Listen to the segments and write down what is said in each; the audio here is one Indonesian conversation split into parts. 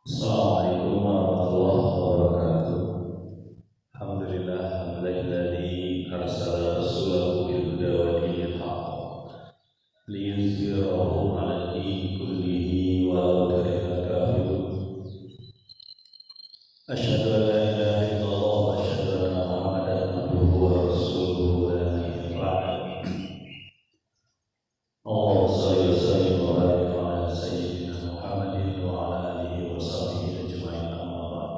Assalamualaikum warahmatullahi wabarakatuh. Alhamdulillah hamdalilladzi arsala rasulahu bil huda wa dinil haqq liyuzhirahu 'ala din kullihi walau karihal kafirun. Asyhadu an la ilaha illallah wa asyhadu anna Muhammadan abduhu wa rasuluhu la nabiyya ba'dahu. Allahumma shalli wa sallim wa barik 'ala sayyidina Muhammadin wa 'ala alihi wa sahbihi ajma'in, amma ba'd.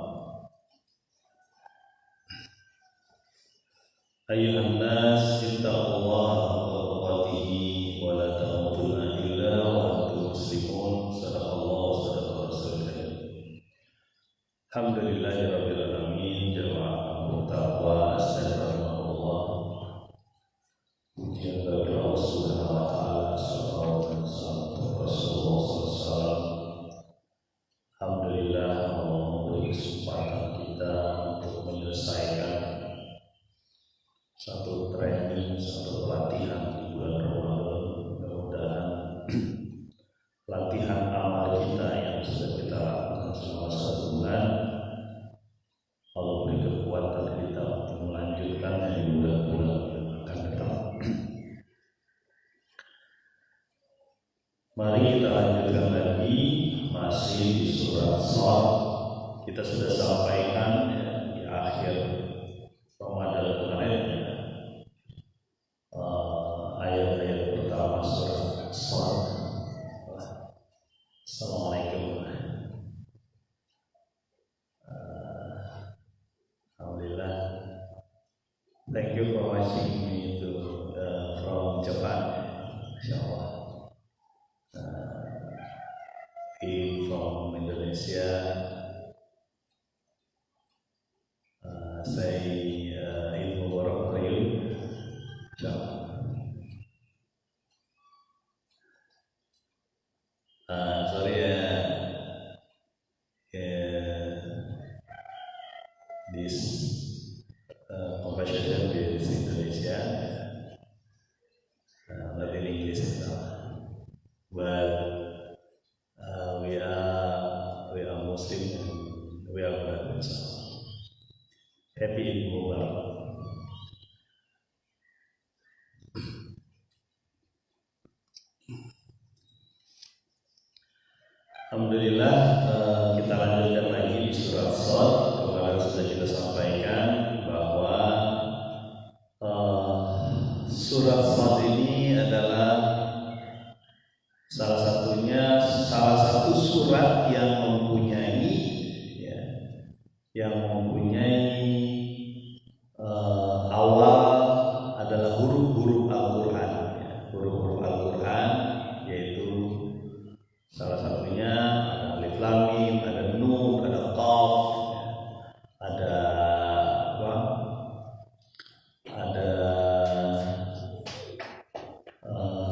Ayuhan nas ittaqullaha haqqa tuqatih wa la tamutunna illa wa antum muslimun. Sadaqallahu wa sadaqa rasulul karim. Alhamdulillahirabbil alamin. Jamaah taqwa astagfirullah. Pujian bagi Allah Subhanahu wa taala, salawat dan salam kepada Rasulullah SAW. Alhamdulillah Allah memberi kesempatan kita untuk menyelesaikan satu training, satu pelatihan di bulan Ramadan. Mudah-mudahan latihan amal kita yang sudah kita lakukan selama 1 bulan, Allah beri kekuatan kita untuk melanjutkannya di bulan-bulan yang akan datang. Mari kita lanjutkan lagi, masih di surat Shad. Kita sudah sampaikan di akhir Ramadan kemarin ayat-ayat pertama surat Shad. Assalamualaikum. Alhamdulillah. Thank you for watching me from Japan. Insyaallah. From Indonesia. Saya ilmu Mubarak Rayu. Sorry this conversation with Indonesia, not in English but we are Muslim and we are brothers. Happy Eid Mubarak. Alhamdulillah, kita lanjutkan lagi di surat Shad. Kemarin sudah kita sampaikan bahwa surat Shad ini adalah salah satu surat yang mempunyai awal adalah huruf-huruf Al-Quran, huruf-huruf Al-Quran, yaitu salah satunya ada alif lam mim, ada nun, ada qaf, ada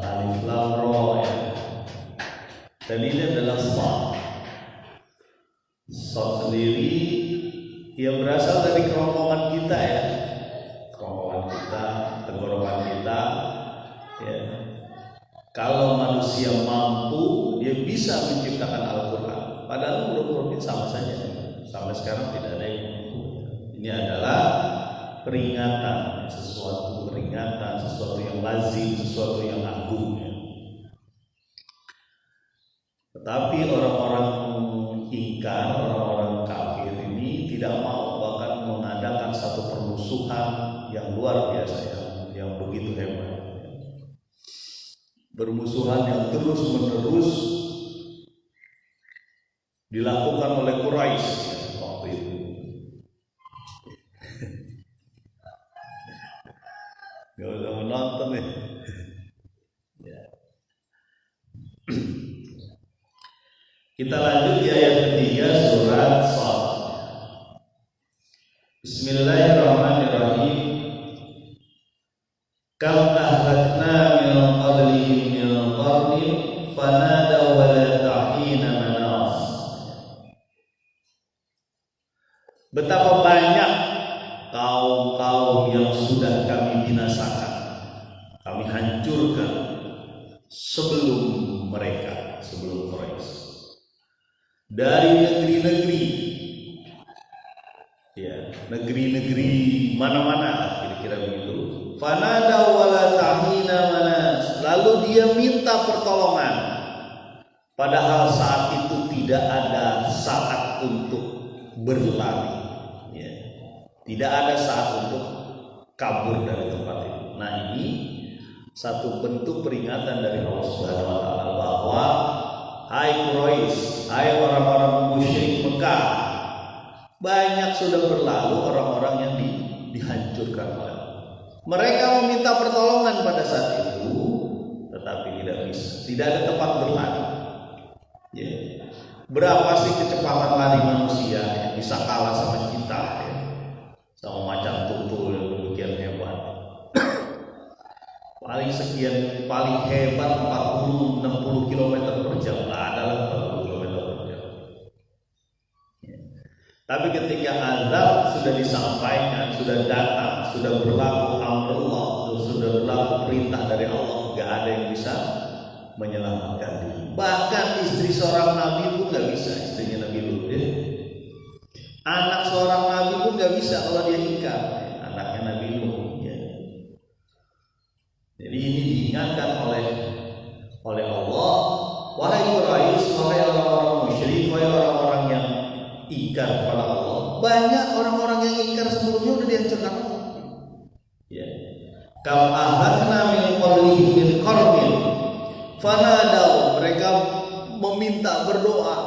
alif lam ra, dan ini adalah Shad. Shad sendiri dia berasal dari kerongkongan kita tenggorokan kita ya. Kalau manusia mampu, dia bisa menciptakan Al-Quran. Padahal huruf-hurufnya sama saja. Sampai sekarang tidak ada yang mampu. Ini adalah peringatan, sesuatu yang lazim, sesuatu yang agung. Tetapi orang-orang ingkar, orang-orang kafir ini tidak mau, bahkan mengadakan satu permusuhan yang luar biasa, yang begitu hebat. Bermusuhan yang terus-menerus dilakukan oleh Quraisy waktu itu. Gak usah menonton nih. Kita lanjut di ayat ketiga surat Shad. Bismillahirrahmanirrahim. Kam ahlakna min qablihim min qarnin fanadaw wa la tahina manas. Betapa banyak kaum-kaum yang sudah kami binasakan, kami hancurkan sebelum mereka, sebelum Quraisy. dari negeri-negeri, ya, negeri-negeri mana-mana, kira-kira begitu. Fanada wala tahina manas, lalu dia minta pertolongan, padahal saat itu tidak ada saat untuk berlari, ya. Tidak ada saat untuk kabur dari tempat itu. Nah, ini satu bentuk peringatan dari Allah Subhanahu wa taala bahwa hai Quraisy, hai orang-orang musyrik Mekah, banyak sudah berlalu orang-orang yang dihancurkan oleh Allah. Mereka meminta pertolongan pada saat itu, tetapi tidak bisa. Tidak ada tempat berlari. Ya. Berapa sih kecepatan lari manusia yang bisa kalah sama kita, ya? Sama macan tutul yang demikian hebat. paling hebat 40-60 km per jam, nggak ada lah 40 km per jam. Ya. Tapi ketika azab sudah disampaikan, sudah datang, sudah berlaku amrullah, sudah berlaku perintah dari Allah, nggak ada yang bisa menyelamatkan diri. Bahkan istri seorang nabi pun nggak bisa, istrinya Nabi Lut, ya. Anak seorang nabi pun nggak bisa kalau dia nikah, anaknya Nabi Lut. Ya. Jadi ini diingatkan oleh Allah, wahai Quraisy, wahai orang-orang musyrik, wahai orang-orang yang ingkar kepada Allah. Banyak orang-orang yang ingkar sebelumnya udah dihancurkan Allah. Ya. Kam ahlakna min qablihim min qarnin fanadaw, mereka meminta, berdoa,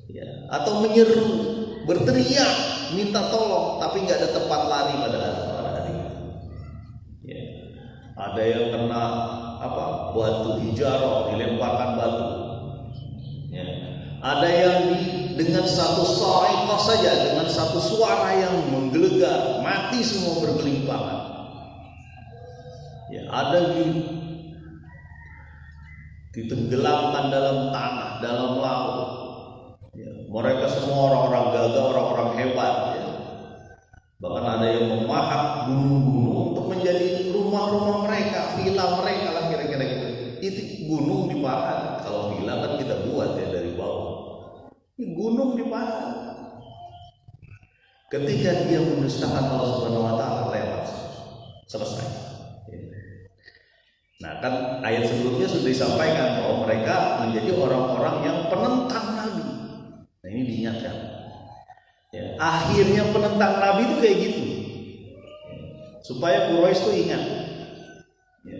ya, atau menyeru, berteriak, minta tolong, tapi nggak ada tempat lari pada hari. Ya. Ada yang kena batu hijarah, dilemparkan batu. Ya. Ada yang dengan satu sa'iqah saja, dengan satu suara yang menggelegar, mati semua bergelimpangan. Ya, ada ditenggelamkan dalam tanah, dalam laut. Ya, mereka semua orang-orang gagah, orang-orang hebat. Ya. Bahkan ada yang memahat gunung-gunung untuk menjadi rumah-rumah mereka, villa mereka lah kira-kira gitu. Itu gunung dipahat. Kalau villa kan kita buat ya dari bawah. Ini gunung dipahat. Ketika dia mendustakan Allah Subhanahu wa taala, lewat, selesai. Nah, kan ayat sebelumnya sudah disampaikan bahwa mereka menjadi orang-orang yang penentang Nabi. Nah, ini diingatkan. Ya, akhirnya penentang Nabi itu kayak gitu. Ya, supaya Quraisy itu ingat. Ya.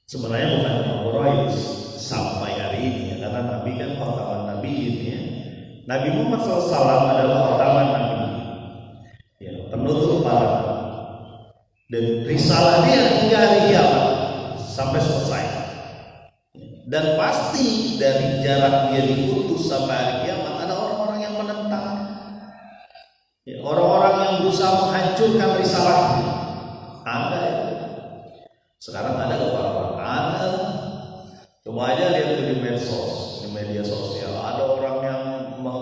Sebenarnya bukan Quraisy sampai hari ini, ya, karena Nabi kan khataman Nabi ini. Ya. Nabi Muhammad SAW adalah khataman Nabi. Ya, penutup para nabi. Dan risalah dia hingga hari kiamat sampai selesai. Dan pasti dari jarak dia diutus sampai hari kiamat ada orang-orang yang menentang, ya, orang-orang yang berusaha menghancurkan risalah. Ada ya. Sekarang ada apa? Ada. Coba aja lihat di medsos, di media sosial, ada orang yang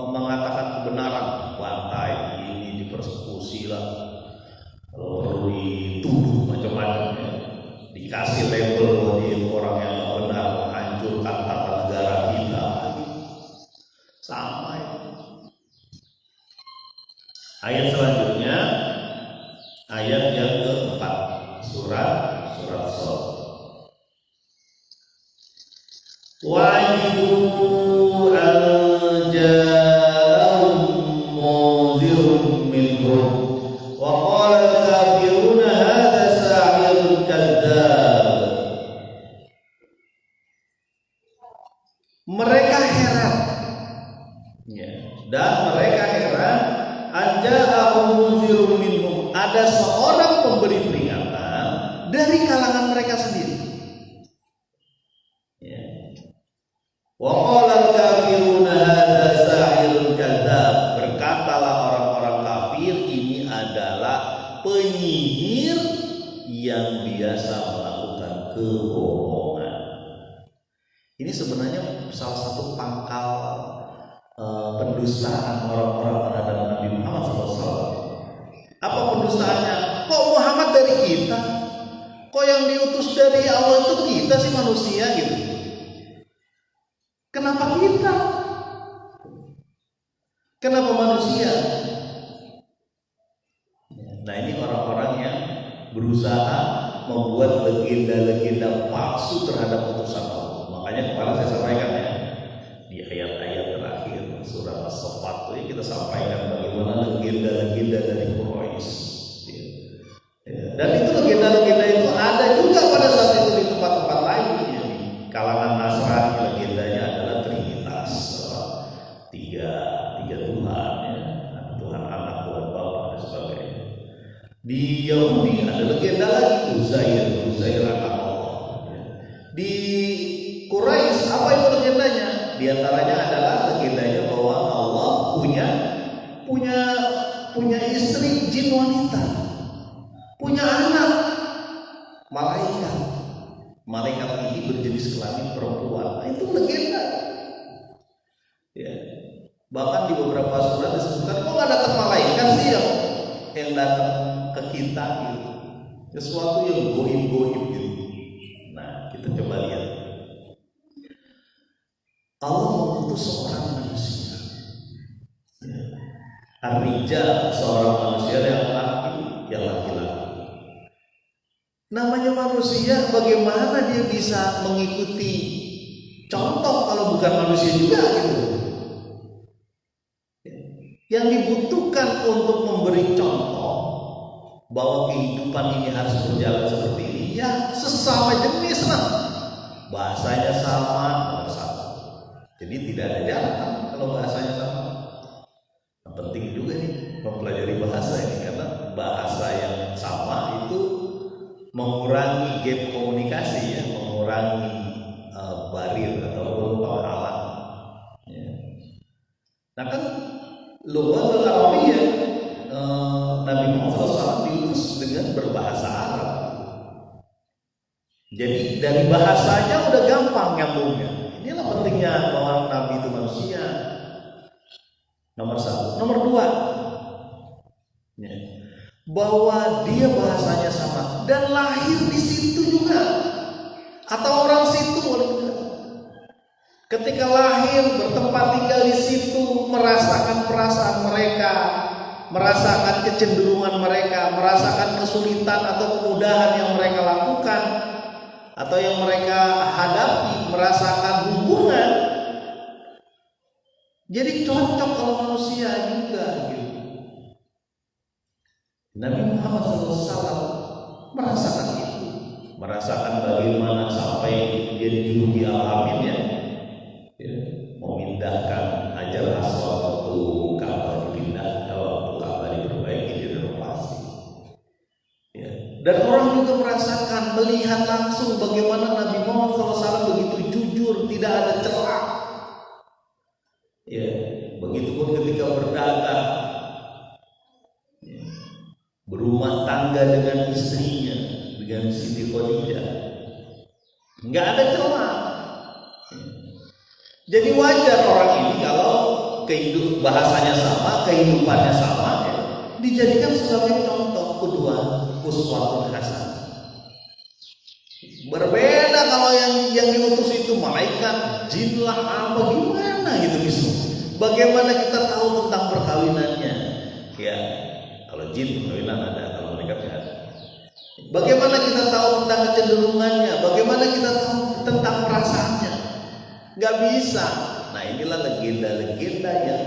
mengatakan kebenaran, bantai ini, dipersekusi lah, kalau perlu dituduh macam-macam, ya. Dikasih label bahwa dia orang yang tidak benar, menghancurkan tata negara kita, sama ya. Ayat selanjutnya, ayat yang keempat, surat Shad. Wajibu an ja'ahum munzirun minhum wa qala al-kafiruna hadha sahirun kadzdzab. Mereka heran, ya, dan mereka heran an ja'ahum munzirun minhum, ada seorang pemberi peringatan dari kalangan mereka sendiri. Wa qala al-kafiruna hadza sahirun kadzdzab, berkatalah orang-orang kafir, ini adalah penyihir yang biasa melakukan kebohongan. Ini sebenarnya salah satu pangkal pendustaan orang-orang terhadap Nabi Muhammad SAW. Apa pendustaannya? Kok Muhammad dari kita? Kok yang diutus dari Allah itu kita sih manusia gitu? Kenapa manusia? Nah, ini orang-orang yang berusaha membuat legenda-legenda palsu terhadap utusan Allah. Makanya kemarin saya sampaikan ya, di ayat-ayat terakhir surat As-Saffat itu kita sampaikan bagaimana legenda-legenda dari Quraisy. Dan itu legenda-legenda itu ada juga pada saat itu di tempat-tempat lain. Ya. Di kalangan Nasrani legendanya adalah Trinitas, tiga Tuhan, ya. Tuhan Anak, Tuhan Bapa dan sebagainya. Di Yahudi ada legenda lagi Uzair anak Allah. Di Quraisy apa itu legendanya? Di antaranya adalah legendanya bahwa Allah punya istri jin wanita, punya anak malaikat. Malaikat ini berjenis kelamin perempuan. Nah, itu legenda. Ya. Bahkan di beberapa surat disebutkan kok nggak datang malaikat sih yang datang ke kita gitu. Sesuatu yang goib-goib gitu. Nah, kita coba lihat. Allah mengutus seorang manusia. Ya. Ar-Rijal, seorang manusia yang laki-laki. Namanya manusia, bagaimana dia bisa mengikuti contoh kalau bukan manusia juga gitu. Yang dibutuhkan untuk memberi contoh bahwa kehidupan ini harus berjalan seperti ini, ya sesama jenis lah, bahasanya sama. Jadi tidak ada jalan kalau bahasanya sama. Nah, penting juga nih mempelajari bahasa ini, karena bahasa yang sama itu mengurangi gap komunikasi, ya, mengurangi barir ataupun penghalang. Ya. Nah kan Lughatul Arabiyyah, Nabi Muhammad SAW diutus dengan berbahasa Arab. Jadi dari bahasanya udah gampang nyambungnya. Inilah pentingnya bahwa Nabi itu manusia. Nomor satu. Nomor dua, ya, bahwa dia bahasanya sama dan lahir di situ juga, atau orang situ boleh. Ketika lahir, bertempat tinggal di situ, merasakan perasaan mereka, merasakan kecenderungan mereka, merasakan kesulitan atau kemudahan yang mereka lakukan atau yang mereka hadapi, merasakan hubungan. Jadi cocok kalau manusia juga gitu. Nabi Muhammad SAW merasakan itu, merasakan bagaimana sampai dia dijuluki Al-Amin, ya. Memindahkan Hajar Aswad waktu Ka'bah dipindah, waktu Ka'bah diperbaiki, direnovasi. Ya. Dan orang juga merasakan, melihat langsung bagaimana Nabi Muhammad SAW begitu jujur, tidak ada celah. Ya, begitupun ketika berdagang, ya, berumah tangga dengan istrinya, dengan Siti Khadijah, nggak ada celah. Jadi wajar orang ini kalau bahasanya sama, kehidupannya sama, ya, dijadikan sebagai contoh kedua, uswatun hasanah. Berbeda kalau yang diutus itu malaikat, jin lah, apa gimana gitu bisa. Bagaimana kita tahu tentang perkawinannya? Ya, kalau jin perkawinan ada, kalau malaikat tidak ada. Bagaimana kita tahu tentang kecenderungannya? Bagaimana kita tahu tentang perasaannya? Gak bisa. Nah, inilah legenda-legenda yang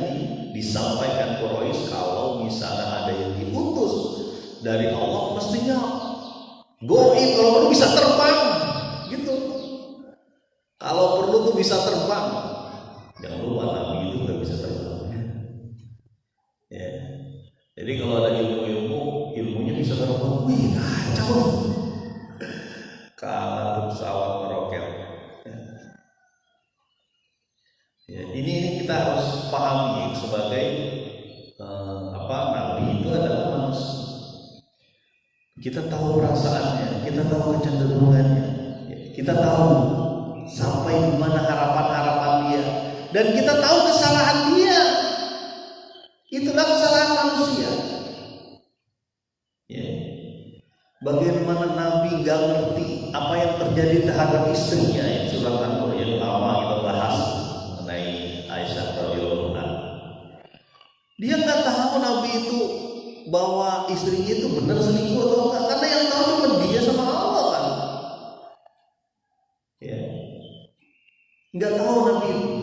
disampaikan Quraisy. Kalau misalnya ada yang diutus dari Allah, mestinya goib, kalau perlu bisa terbang gitu. Kalau perlu tuh bisa terbang. Jangan lupa Nabi itu gak bisa terbang. Ya. Jadi kalau ada ilmunya bisa terbang. Wih, kacau. Kalau pesawat meroket. Ya, ini kita harus pahami sebagai Nabi itu adalah manusia. Kita tahu perasaannya, kita tahu kecenderungannya, ya, kita tahu sampai di mana harapan-harapan dia, dan kita tahu kesalahan dia. Itulah kesalahan manusia. Ya. Bagaimana Nabi gak ngerti apa yang terjadi terhadap istrinya, yang surat An-Nur yang lama kita bahas mengenai Aisyah radhiyallahu anha. bahwa istrinya itu benar selingkuh atau enggak, karena yang tahu cuma dia sama Allah kan. Ya, nggak tahu Nabi.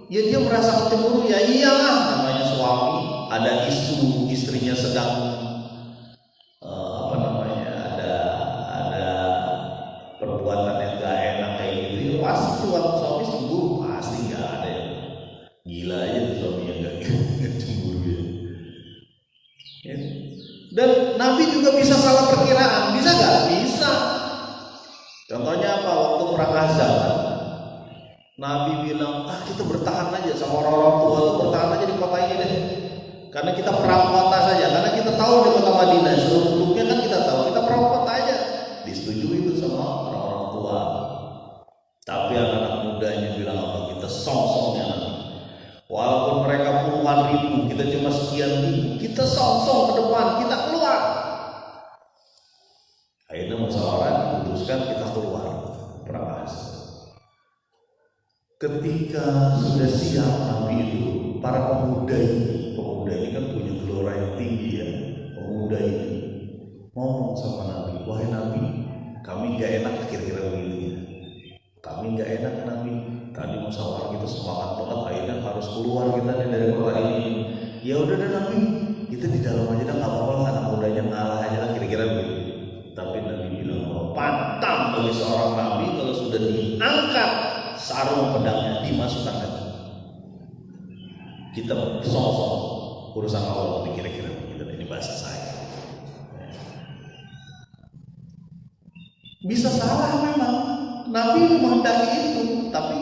Ya dia merasa cemburu, ya iyalah, namanya suami, ada isu istrinya sedang ada perbuatan yang gak enak kayak gitu, ya pasti suami cemburu, pasti nggak ada yang gila aja tuh suami yang gak cemburu ya. Dan Nabi juga bisa salah perkiraan, bisa nggak? Bisa. Contohnya apa? Waktu perang Ahzab, Nabi bilang, kita bertahan aja sama orang-orang tua tuh, bertahan aja di kota ini deh. Karena kita perang kota saja, karena kita tahu di kota Madinah seluruhnya kan kita tahu, kita perang kota aja. Disetujui itu sama orang-orang tua. Tapi anak-anak mudanya bilang apa? Kita song-songnya Nabi. Walaupun mereka puluhan ribu, kita cuma sekian ribu, kita song-song ke depan, kita keluar. Akhirnya musyawarah diputuskan kita keluar perang Ahzab. Ketika sudah siap Nabi itu, para pemuda ini kan punya gelora yang tinggi ya. Pemuda ini ngomong sama Nabi, wahai Nabi, kami gak enak kira-kira begini. Kami gak enak Nabi, tadi musyawarah kita semangat banget, akhirnya harus keluar kita nih dari kota ini. Ya udah deh Nabi, kita di dalam aja dah, nggak apa-apa, anak mudanya ngalah aja lah kira-kira begitu. Tapi Nabi bilang, pantang bagi seorang Nabi kalau sudah diangkat sarung pedangnya dimasukkan ke kita sosok urusan Allah, kira-kira begitu. Ini bahasa saya. Bisa salah memang, Nabi menghendaki itu, tapi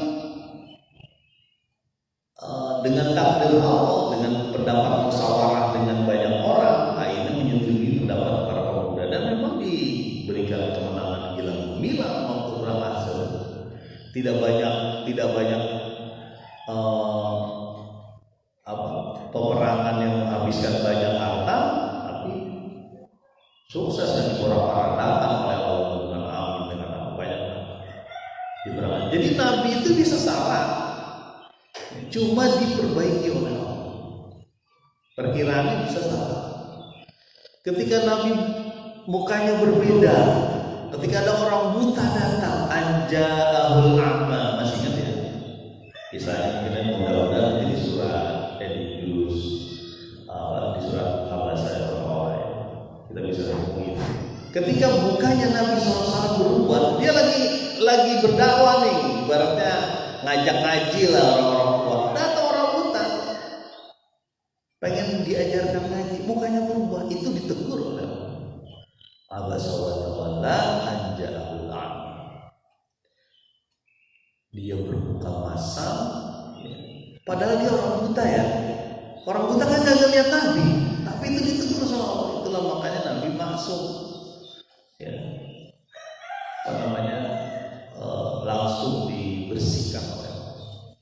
dengan takdir Allah, dengan pendapat musyawarah dengan banyak orang, akhirnya menyetujui pendapat para pemuda, dan memang diberikan kemenangan gemilang waktu perang Ahzab. Tidak banyak peperangan yang menghabiskan banyak harta, tapi sukses dan diporak-porandakan oleh Allah dengan amin, dengan banyak diperangan. Jadi Nabi itu bisa salah, cuma diperbaiki oleh Allah. Perkiraannya bisa salah. Ketika Nabi mukanya berbeda, ketika ada orang buta datang, anja'ahul a'ma, masih ingat ya? Kisahnya mungkin mudah-mudahan jadi surat di surat Al-Baqarah ya. Kita bisa ngomongin. Ketika mukanya Nabi SAW berubah, dia lagi berdakwah nih, ibaratnya ngajak ngaji lah orang-orang tua. Datang orang buta, pengen diajarkan ngaji, mukanya berubah, itu ditegur oleh Allah SWT, anja'ahul a'ma. Dia berbuka masam, padahal dia orang buta ya. Orang buta kan gak lihat Nabi, tapi itu ditegur sama Allah. Itulah makanya Nabi masuk, ya, langsung dibersihkan oleh Allah.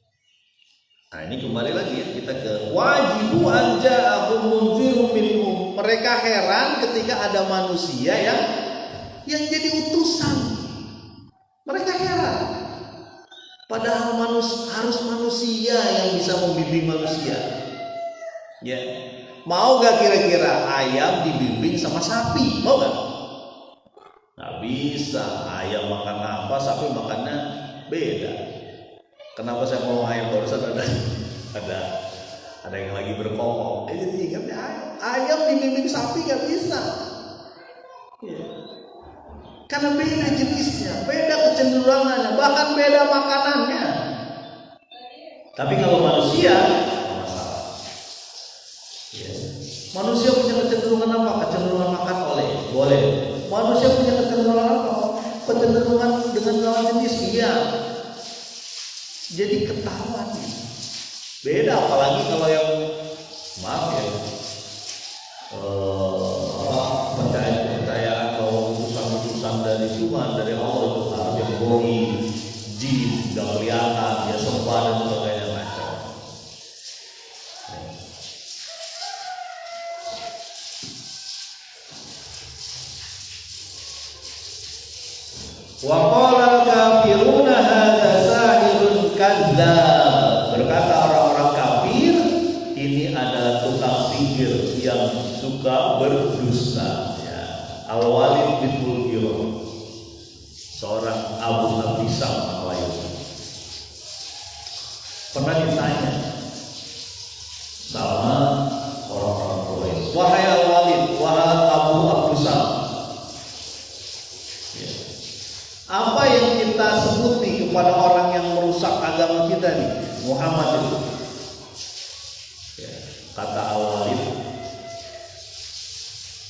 Nah ini kembali lagi ya, kita ke wajibu anja'ahum munzirun minhum. Mereka heran ketika ada manusia yang jadi utusan. Mereka heran. Padahal harus manusia yang bisa membimbing manusia. Ya, mau gak kira-kira ayam dibimbing sama sapi? Mau gak? Nggak bisa. Ayam makan apa, sapi makannya beda. Kenapa saya ngomong ayam barusan ada yang lagi berkokok? Jadi ingat ya, ayam dibimbing sapi gak bisa. Ya. Karena beda jenisnya, beda kecenderungannya, bahkan beda makanannya. Tapi kalau manusia, masalah. Ya. Manusia punya kecenderungan apa? Kecenderungan makan boleh. Manusia punya kecenderungan apa? Kecenderungan dengan lawan jenis, iya. Jadi ketahuan. Beda, apalagi kalau yang maaf ya, percayaan bahwa utusan dari Tuhan, dari Allah itu harus yang boi, jin, gak kelihatan, ya sembah dan sebagainya macam. Wa qala al-kafiruna hadza sahirun kadzdzab. Berkata orang-orang kafir, ini adalah tukang sihir yang suka berdusta. Ya. Al-Walid bin Mughirah, seorang Abu Abisam namanya, pernah ditanya sama orang-orang Quraisy, wahai Al-Walid, wahai Abu Abisam, ya, apa yang kita sebut nih kepada orang yang merusak agama kita nih, Muhammad itu? Ya, kata Al-Walid,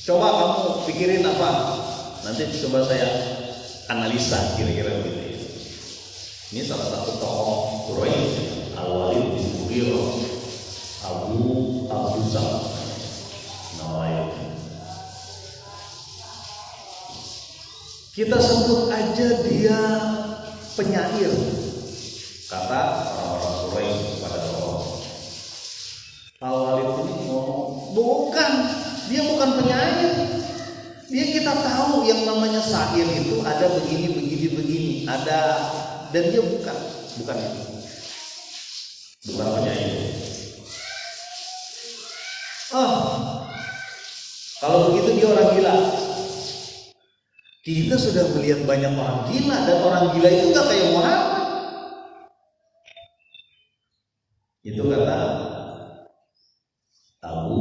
coba kamu pikirin apa, nanti coba saya analisa kira-kira begitu. Ini salah satu tokoh Quraisy, Al-Walid bin Mughirah, Abu Abdusam namanya. Kita sebut aja dia penyair, kata orang-orang Quraisy kepada Allah. Al-Walid ini ngomong, bukan, dia bukan penyair. Dia, kita tahu yang namanya syair itu ada begini, ada, dan dia bukan itu, bukan penyair. Kalau begitu dia orang gila. Kita sudah melihat banyak orang gila, dan orang gila itu gak kayak Muhammad. Itu kata Abu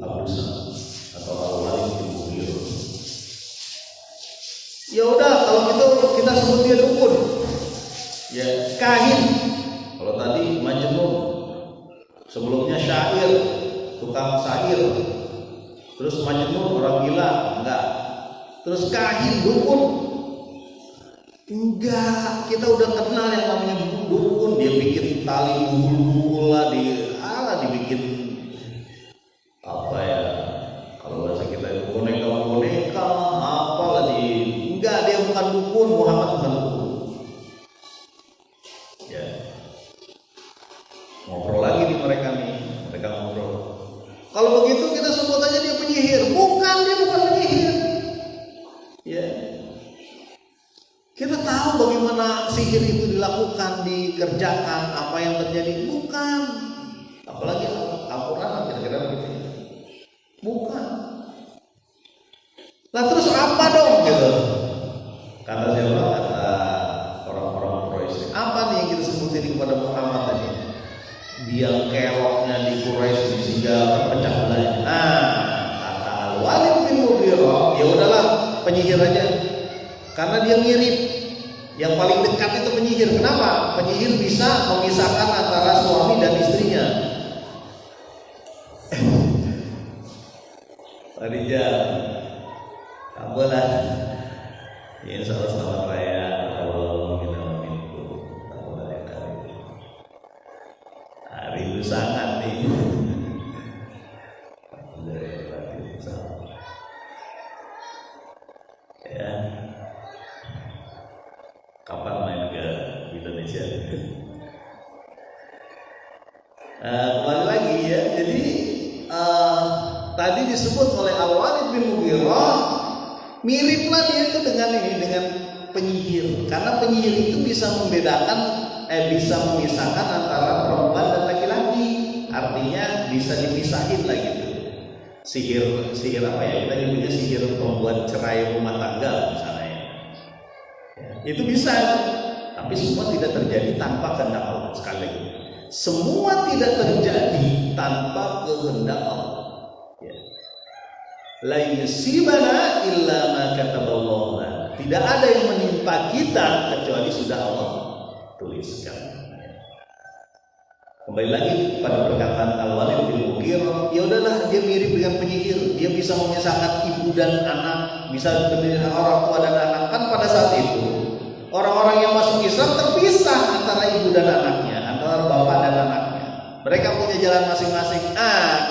Abdusam atau Al-Walid bin Mughirah. Ya udah, kalau gitu kita sebut dia dukun, ya, kahin. Kalau tadi majnun, sebelumnya syair, tukang syair, terus majnun orang gila, enggak. Terus kahin, dukun, enggak. Kita udah kenal yang namanya dukun. Dia bikin tali bulu-bulu lah, dibikin apa ya, kalau bahasa kita itu boneka apalah di. Enggak, dia bukan dukun. Muhammad bukan dukun. Ya, ngobrol lagi di mereka ngobrol. Kalau begitu kita sebut aja dia penyihir. Bukan, dia bukan penyihir. Ya, kita tahu bagaimana sihir itu dilakukan, dikerjakan, apa yang terjadi. Bukan, apalagi Al-Quran kira-kira begitu. Bukan. Lah terus apa dong gitu? Kata siapa? Kata orang-orang Quraisy. Apa nih yang kita sebutin kepada Muhammad tadi? Biang keroknya di Quraisy sehingga terpecah belah. Nah, kata Al-Walid bin Mughirah, ya udahlah, penyihir aja, karena dia mirip. Yang paling dekat itu penyihir. Kenapa? Penyihir bisa memisahkan antara suami dan istrinya. Parija, apalah, ini salah selamat raya Allah kita memiliki hari itu sangat nih. Ya, kapan main ke Indonesia? Kembali lagi ya. Jadi tadi disebut oleh Al-Walid bin Mughirah, miriplah dia itu dengan penyihir. Karena penyihir itu bisa membedakan, bisa memisahkan antara perempuan dan laki-laki. Artinya bisa dipisahin lah gitu. Sihir apa ya? Kita nyebutnya sihir pembuat cerai rumah tangga misalnya. Ya, itu bisa, tapi semua tidak terjadi tanpa kehendak Allah. Sekali lagi, semua tidak terjadi tanpa kehendak Allah. Ya. La yusibana illa ma kataballahu lana. Tidak ada yang menimpa kita kecuali sudah Allah tuliskan. Kembali lagi pada perkataan Al-Walid bin Mughirah, ya udahlah, dia mirip dengan penyihir. Dia bisa memisahkan ibu dan anak, bisa memisahkan orang tua dan anak. Kan pada saat itu orang-orang yang masuk Islam terpisah antara ibu dan anaknya, antara bapak dan anaknya. Mereka punya jalan masing-masing.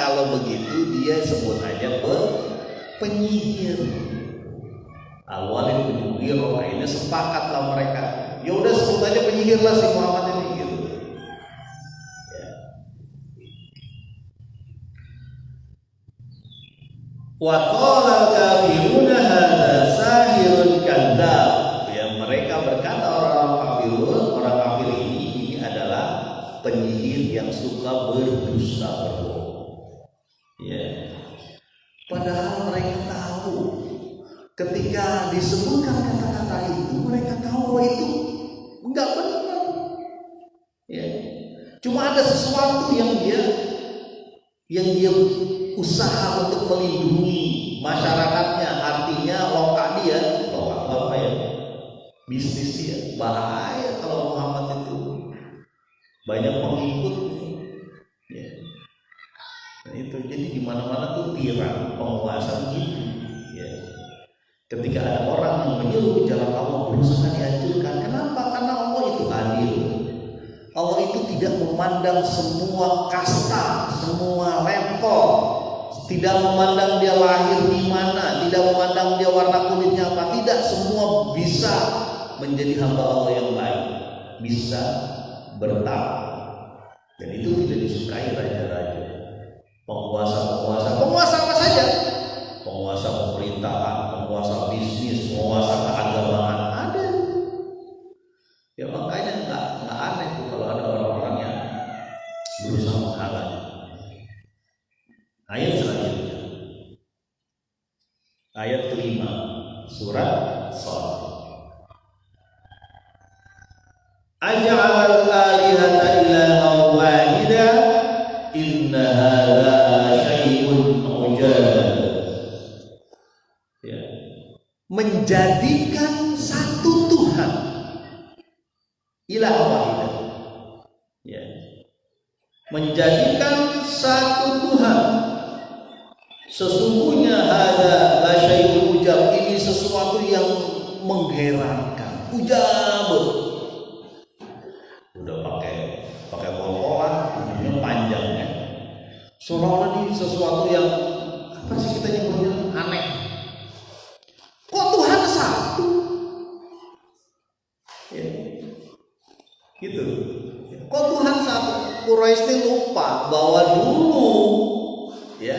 Kalau begitu dia sebut aja penyihir. Al-Walid bin Mughirah, ini sepakatlah mereka. Ya udah, sebut aja penyihir lah si Muhammad ini gitu. Wa qala kafiruna hadza sahirun kadzdzab. Ya, mereka berkata orang kafir ini adalah penyihir yang suka berdusta, berbohong. ketika disebutkan kata-kata itu, mereka tahu bahwa itu enggak benar. Ya. Cuma ada sesuatu yang dia usaha untuk melindungi masyarakatnya, artinya lokal dia, lokal apa ya? Bisnis dia. Bahaya kalau Muhammad itu banyak pengikut. Ya. Nah, itu jadi di mana-mana tuh tiran penguasa gitu. Ya. Ketika ada orang yang menyuruh jalan Allah berusaha dihancurkan, kenapa? Karena Allah itu adil. Allah itu tidak memandang semua kasta, semua level, tidak memandang dia lahir di mana, tidak memandang dia warna kulitnya apa, tidak, semua bisa menjadi hamba Allah yang baik, bisa bertakwa. Dan itu tidak disukai raja-raja, penguasa apa saja, penguasa pemerintahan, penguasa bisnis, penguasa keagamaan ada. Ya makanya nggak aneh tuh kalau ada orang-orang yang berusaha menghalangi. Ayat selanjutnya, ayat kelima, surat Shad. Aj'al al-alihata ilahan wahida inna hadza syai'un ujab. Ya. Menjadikan satu Tuhan ilah wahidah. Ya. Menjadikan satu Tuhan. Sesungguhnya hadza la syai'un ujab, ini sesuatu yang mengherankan. Ujab. Udah pakai pol-polan, ujungnya panjang ya. Seolah-olah ini sesuatu yang apa sih kita nyebutnya aneh. Kok Tuhan satu? Ya. Gitu. Kok Tuhan satu? Quraisy lupa bahwa dulu ya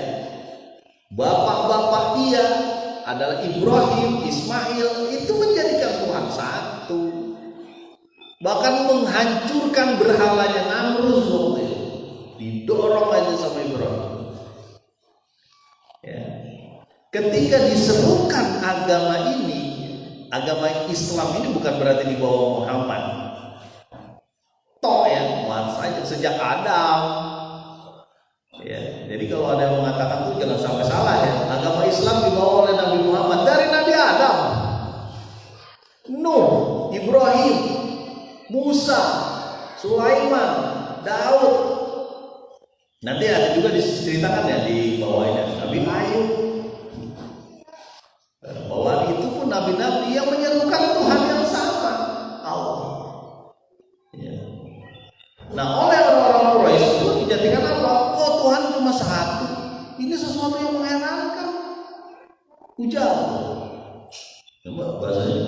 bapak-bapak dia adalah Ibrahim, Ismail, itu menjadikan Tuhan satu. Bahkan menghancurkan berhalanya Namrud waktu itu. Didorong aja sama Ibrahim. Ya. Ketika disebutkan agama ini, agama Islam ini bukan berarti di bawah Muhammad. Toh ya, saja sejak Adam. Ya, jadi kalau ada yang mengatakan itu jangan sampai salah ya. Agama Islam dibawa oleh Nabi Muhammad dari Nabi Adam, Nuh, Ibrahim, Musa, Sulaiman, Daud. Nanti ada juga diceritakan ya di bawahnya Nabi Ayub. Bahwa itu pun nabi-nabi yang menyerukan Tuhan yang sama, Allah. Ya. Nah, oleh orang-orang Quraisy itu dijadikan apa? Kok Tuhan cuma satu? Ini sesuatu yang mengherankan. Ujab. Coba bahasanya.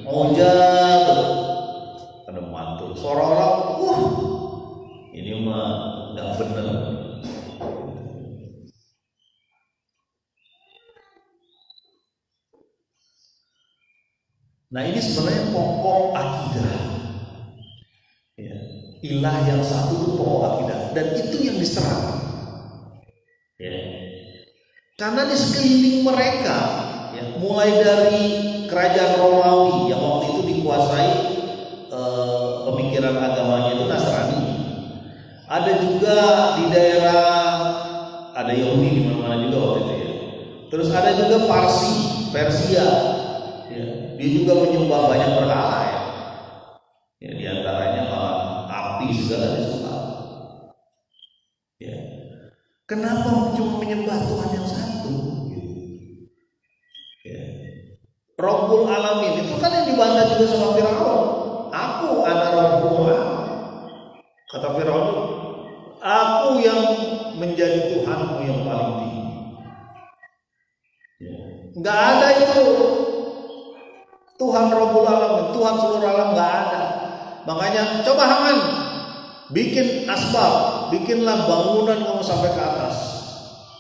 Ujab. Ada mantul. Suara orang, ini mah nggak benar. Nah, ini sebenarnya pokok akidah. Ya. Ilah yang satu itu pokok akidah, dan itu yang diserang. Ya. Karena di sekeliling mereka, ya, mulai dari kerajaan Romawi yang waktu itu dikuasai pemikiran agamanya itu Nasrani. Ada juga di daerah, ada Yahudi di mana-mana juga waktu itu ya. Terus ada juga Persia. Ya. Dia juga menyembah banyak berhala ya. Ya, di antaranya api segala disembah. Ya. Kenapa cuma menyembah Tuhan yang satu? Ya. Rabbul Alamin itu kan yang dibantah juga sama Firaun. Aku anak Rabbul Alamin. Kata Firaun, aku yang menjadi Tuhanmu yang paling tinggi. Ya. Nggak ada itu Tuhan Rabbul Alamin, Tuhan seluruh alam, nggak ada. Makanya coba Haman bikin asbab, bikinlah bangunan kamu sampai ke atas.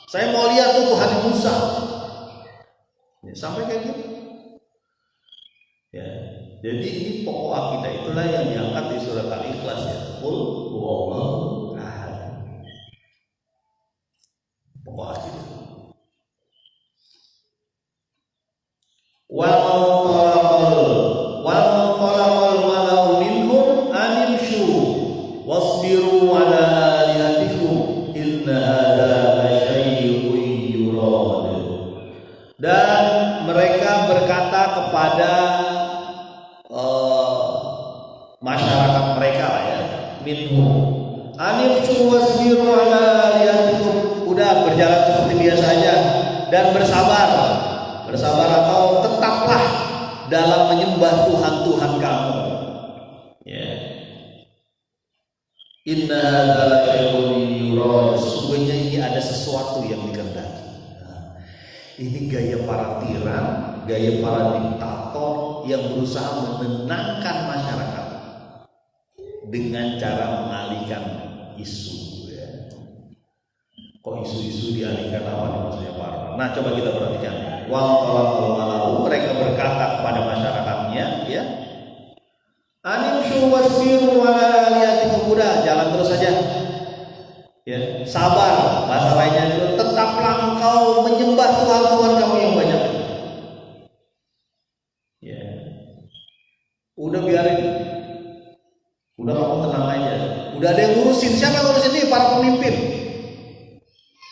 Saya mau lihat tuh Tuhan Musa. Ya, sampai kayak gitu. Ya, jadi ini pokok akidah, itulah yang diangkat di surat Al-Ikhlas ya. Qul huwallahu ahad. Pokok akidah. wasbiru ala alihatikum inna hadza lasyai'un yurad. Dan mereka berkata kepada masyarakat mereka lah ya, minhum anifsu wasbiru ala alihatikum, udah berjalan seperti biasa aja dan bersabar atau tetaplah dalam menyembah Tuhan kamu ya. Inna hadza lasyai'un yurad, sesungguhnya ini ada sesuatu yang dikehendaki. Ini gaya para tiran, gaya para diktator yang berusaha menenangkan masyarakat dengan cara mengalihkan isu ya. Kok isu-isu dialihkan apa nih maksudnya Pak Arman? Nah coba kita perhatikan. Mereka berkata kepada masyarakatnya ya, animshu wasbiru ala alihatikum, udah jalan terus saja ya, sabar, bahasa lainnya itu tetaplah engkau menyembah Tuhan kamu yang banyak ya. Udah biarin, udah kamu tenang aja, udah ada yang ngurusin. Siapa yang ngurusin ini? Para pemimpin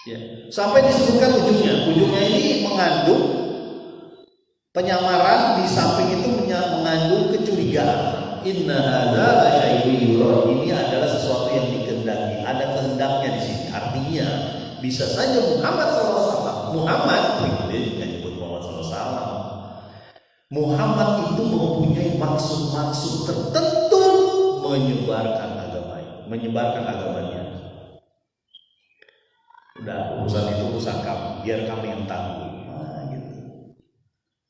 ya. Sampai disebutkan ujungnya ini mengandung penyamaran, di samping itu mengandung kecurigaan. Inna hadza lasyai'un yurad, ini adalah sesuatu yang dikehendaki, ada kehendaknya di sini. Artinya bisa saja Muhammad SAW, Muhammad itu mempunyai maksud-maksud tertentu menyebarkan agamanya. Udah, urusan itu urusan kamu, biar kami yang tanggung. Nah, gitu.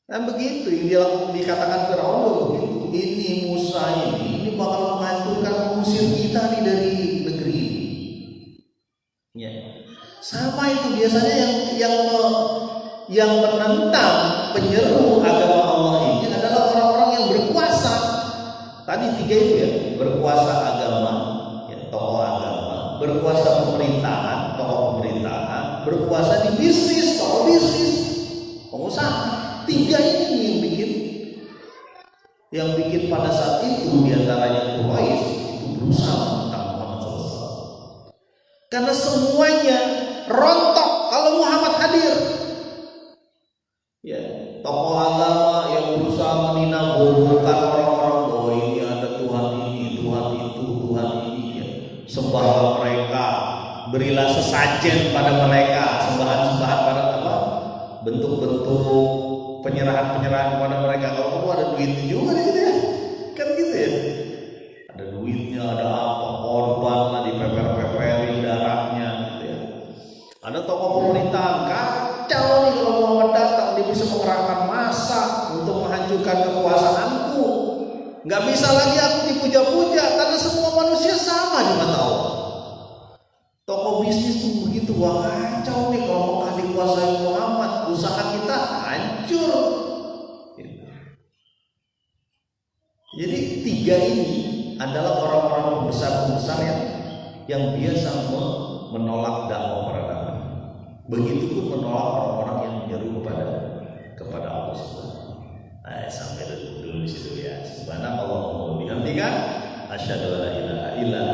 Dan begitu yang dikatakan Firaun begitu. Ini Musa ini bakal menghancurkan, mengusir kita nih dari negeri ini. Ya. Sama itu biasanya yang menentang, penyeru agama Allah ini adalah orang-orang yang berkuasa. Tadi tiga itu ya, berkuasa agama, ya, tokoh agama, berkuasa pemerintahan, tokoh pemerintahan, berkuasa di bisnis, tokoh bisnis, pengusaha. Tiga ini yang bikin pada saat itu diantaranya Quraisy itu berusaha menentang Muhammad SAW. Karena semuanya rontok kalau Muhammad hadir. Ya, tokoh agama yang berusaha meninabohkan orang-orang bahwa ini ada Tuhan ini, Tuhan itu, Tuhan ini. Ya. Sembahlah mereka, berilah sesajen pada mereka, sembahan-sembahan pada apa? Bentuk-bentuk penyerahan kepada mereka. Kalau kamu ada duitnya juga gitu ya, kan gitu ya, ada duitnya, ada apa, korban lah, dipeper-peperin darahnya gitu ya. Ada tokoh pemerintahan kacau nih, kalau Muhammad datang dia bisa mengerahkan massa untuk menghancurkan kekuasaanku, nggak bisa lagi aku dipuja-puja karena semua manusia sama di mata Allah. Tokoh bisnis tuh begitu, wah kacau nih kalau mau dikuasai Muhammad, usaha kita hancur. Jadi tiga ini adalah orang-orang pembesar yang biasa menolak dakwah para nabi. Begitupun menolak orang-orang yang menyeru kepada Allah Subhanahu. Sampai dulu di situ ya. Subhanallah, dihentikan. Asyhadu an la ilaha illa